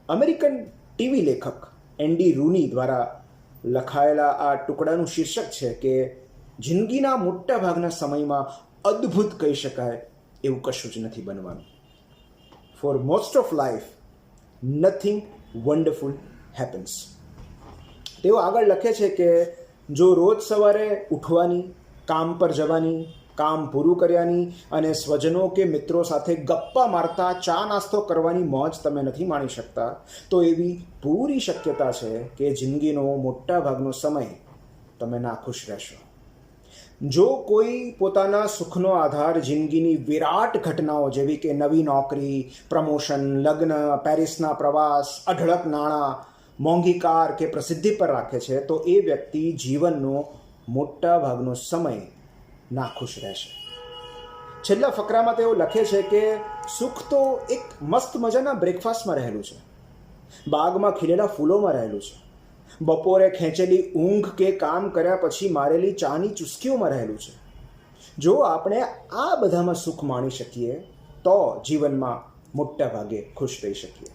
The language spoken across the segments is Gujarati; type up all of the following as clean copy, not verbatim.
અમેરિકન ટીવી લેખક એન્ડી રૂની દ્વારા લખાયેલા આ ટુકડાનું શીર્ષક છે કે જિંદગીના મોટા ભાગના સમયમાં અદ્ભુત કહી શકાય એવું કશું જ નથી બનવાનું. For most of life nothing wonderful happens. તેઓ આગળ લખે છે કે જો રોજ સવારે ઉઠવાની, કામ પર જવાની, કામ પૂરું કર્યાની અને સ્વજનો કે મિત્રો સાથે ગપ્પા મારતા ચા નાસ્તો કરવાની મોજ તમે નથી માણી શકતા, તો એવી પૂરી શક્યતા છે કે જિંદગીનો મોટા ભાગનો સમય તમે નાખુશ રહેશો. જો કોઈ પોતાના સુખનો આધાર જિંદગીની વિરાટ ઘટનાઓ જેવી કે નવી નોકરી, પ્રમોશન, લગ્ન, પેરિસના પ્રવાસ, અઢળક નાણાં, મોંઘી કાર કે પ્રસિદ્ધિ પર રાખે છે, તો એ વ્યક્તિ જીવનનો મોટા ભાગનો સમય નાખુશ રહેશે. છેલ્લા ફકરામાં તેઓ લખે છે કે સુખ તો એક મસ્ત મજાના બ્રેકફાસ્ટમાં રહેલું છે, બાગમાં ખીલેલા ફૂલોમાં રહેલું છે, બપોરે ખેંચેલી ઊંઘ કે કામ કર્યા પછી મારેલી ચાની ચુસ્કીઓમાં રહેલું છે. જો આપણે આ બધામાં સુખ માણી શકીએ તો જીવનમાં મોટા ભાગે ખુશ રહી શકીએ.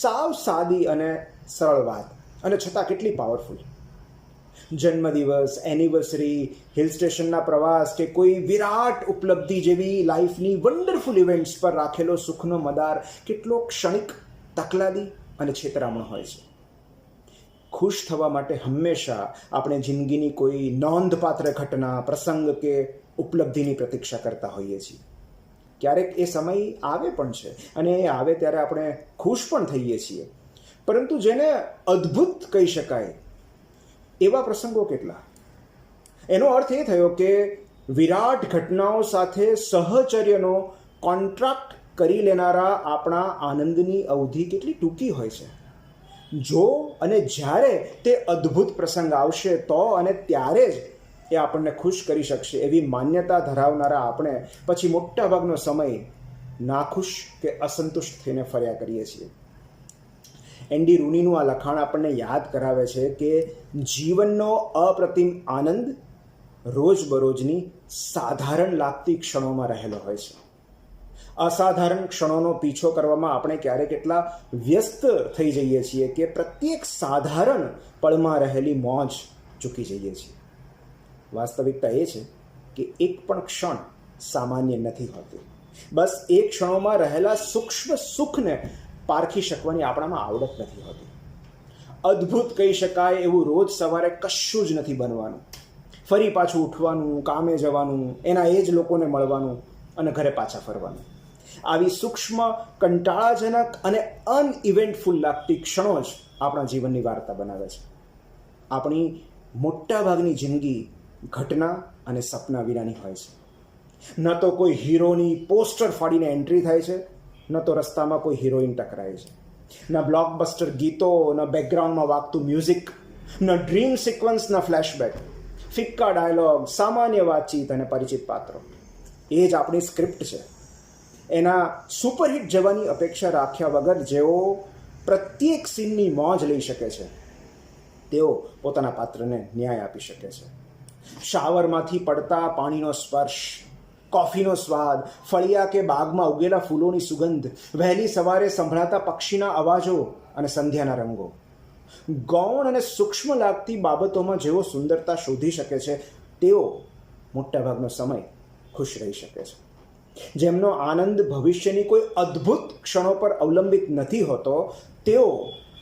સાવ સાદી અને સરળ વાત, અને છતાં કેટલી પાવરફુલ. જન્મદિવસ, એનિવર્સરી, હિલ સ્ટેશનના પ્રવાસ કે કોઈ વિરાટ ઉપલબ્ધિ જેવી લાઈફની વન્ડરફુલ ઇવેન્ટ્સ પર રાખેલો સુખનો મદાર કેટલો ક્ષણિક, તકલાદી અને છેતરામણો હોય છે. ખુશ થવા માટે હંમેશા આપણે જિંદગીની કોઈ નોંધપાત્ર ઘટના, પ્રસંગ કે ઉપલબ્ધિની પ્રતીક્ષા કરતા હોઈએ છીએ. ક્યારેક એ સમય આવે પણ છે અને એ આવે ત્યારે આપણે ખુશ પણ થઈએ છીએ, પરંતુ જેને અદ્ભુત કહી શકાય એવા પ્રસંગો કેટલા. એનો અર્થ એ થયો કે વિરાટ ઘટનાઓ સાથે સહચર્યનો કોન્ટ્રાક્ટ કરી લેનારા આપણા આનંદની અવધિ કેટલી ટૂંકી હોય છે. જો અને જ્યારે તે અદ્ભુત પ્રસંગ આવશે તો અને ત્યારે જ એ આપણને ખુશ કરી શકશે એવી માન્યતા ધરાવનારા આપણે પછી મોટાભાગનો સમય નાખુશ કે અસંતુષ્ટ થઈને ફર્યા કરીએ છીએ. એન્ડી રૂનીનું આ લખાણ આપણને યાદ કરાવે છે કે જીવનનો અપ્રતિમ આનંદ રોજબરોજની સાધારણ લાગતી ક્ષણોમાં રહેલો હોય છે. અસાધારણ ક્ષણોનો પીછો કરવામાં આપણે ક્યારેક એટલા વ્યસ્ત થઈ જઈએ છીએ કે પ્રત્યેક સાધારણ પળમાં રહેલી મોજ ચૂકી જઈએ છીએ. વાસ્તવિકતા એ છે કે એક પણ ક્ષણ સામાન્ય નથી હોતી. બસ એ ક્ષણોમાં રહેલા સૂક્ષ્મ સુખને પારખી શકવાની આપણામાં આવડત નથી હોતી. અદ્ભુત કહી શકાય એવું રોજ સવારે કશું જ નથી બનવાનું. ફરી પાછું ઉઠવાનું, કામે જવાનું, એના એ જ લોકોને મળવાનું અને ઘરે પાછા ફરવાનું. આવી સૂક્ષ્મ, કંટાળાજનક અને અનઇવેન્ટફુલ લાગતી ક્ષણો જ આપણા જીવનની વાર્તા બનાવે છે. આપણી મોટાભાગની જિંદગી ઘટના અને સપના વિનાની હોય છે. ન તો કોઈ હીરોની પોસ્ટર ફાડીને એન્ટ્રી થાય છે, ન તો રસ્તામાં કોઈ હિરોઈન ટકરાય છે. ન બ્લોકબસ્ટર ગીતો, ન બેકગ્રાઉન્ડમાં વાગતું મ્યુઝિક, ન ડ્રીમ સિક્વન્સ, ન ફ્લેશબેક. ફિક્કા ડાયલોગ, સામાન્ય વાતચીત અને પરિચિત પાત્રો. એ જ આપણી સ્ક્રિપ્ટ છે. એના સુપરહિટ જવાની અપેક્ષા રાખ્યા વગર જેઓ પ્રત્યેક સીનની મોજ લઈ શકે છે, તેઓ પોતાના પાત્રને ન્યાય આપી શકે છે. શાવરમાંથી પડતા પાણીનો સ્પર્શ, કોફીનો સ્વાદ, ફળિયા કે બાગમાં ઉગેલા ફૂલોની સુગંધ, વહેલી સવારે સંભળાતા પક્ષીના અવાજો અને સંધ્યાના રંગો. ગૌણ અને સૂક્ષ્મ લાગતી બાબતોમાં જેઓ સુંદરતા શોધી શકે છે, તેઓ મોટાભાગનો સમય ખુશ રહી શકે છે. જેમનો આનંદ ભવિષ્યની કોઈ અદ્ભુત ક્ષણો પર અવલંબિત નથી હોતો, તેઓ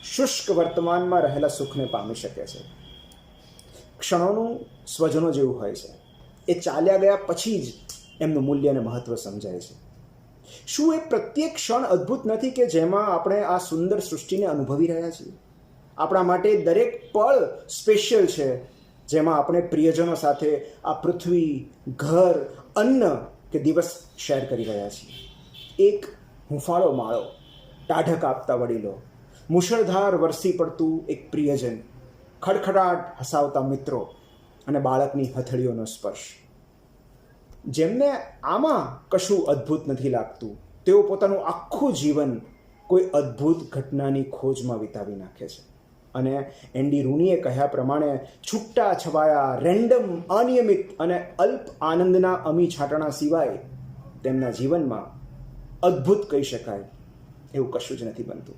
શુષ્ક વર્તમાનમાં રહેલા સુખને પામી શકે છે. ક્ષણોનું સ્વજનો જેવું હોય છે. એ ચાલ્યા ગયા પછી જ એમનું મૂલ્ય અને મહત્વ સમજાય છે. શું એ પ્રત્યેક ક્ષણ અદ્ભુત નથી કે જેમાં આપણે આ સુંદર સૃષ્ટિને અનુભવી રહ્યા છીએ? આપણા માટે દરેક પળ સ્પેશિયલ છે, જેમાં આપણે પ્રિયજનો સાથે આ પૃથ્વી, ઘર, અન્ન કે દિવસ શેર કરી રહ્યા છીએ. એક હુંફાળો માળો, ટાઢક આપતા વડીલો, મુશળધાર વરસી પડતું એક પ્રિયજન, ખડખડાટ હસાવતા મિત્રો અને બાળકની હથેળીઓનો સ્પર્શ. જેમને આમાં કશું અદ્ભુત નથી લાગતું, તેઓ પોતાનું આખું જીવન કોઈ અદ્ભુત ઘટનાની ખોજમાં વિતાવી નાખે છે. અને એન્ડી રૂનીએ કહ્યા પ્રમાણે છૂટા છવાયા, રેન્ડમ, અનિયમિત અને અલ્પ આનંદના અમી છાંટણા સિવાય તેમના જીવનમાં અદ્ભુત કહી શકાય એવું કશું જ નથી બનતું.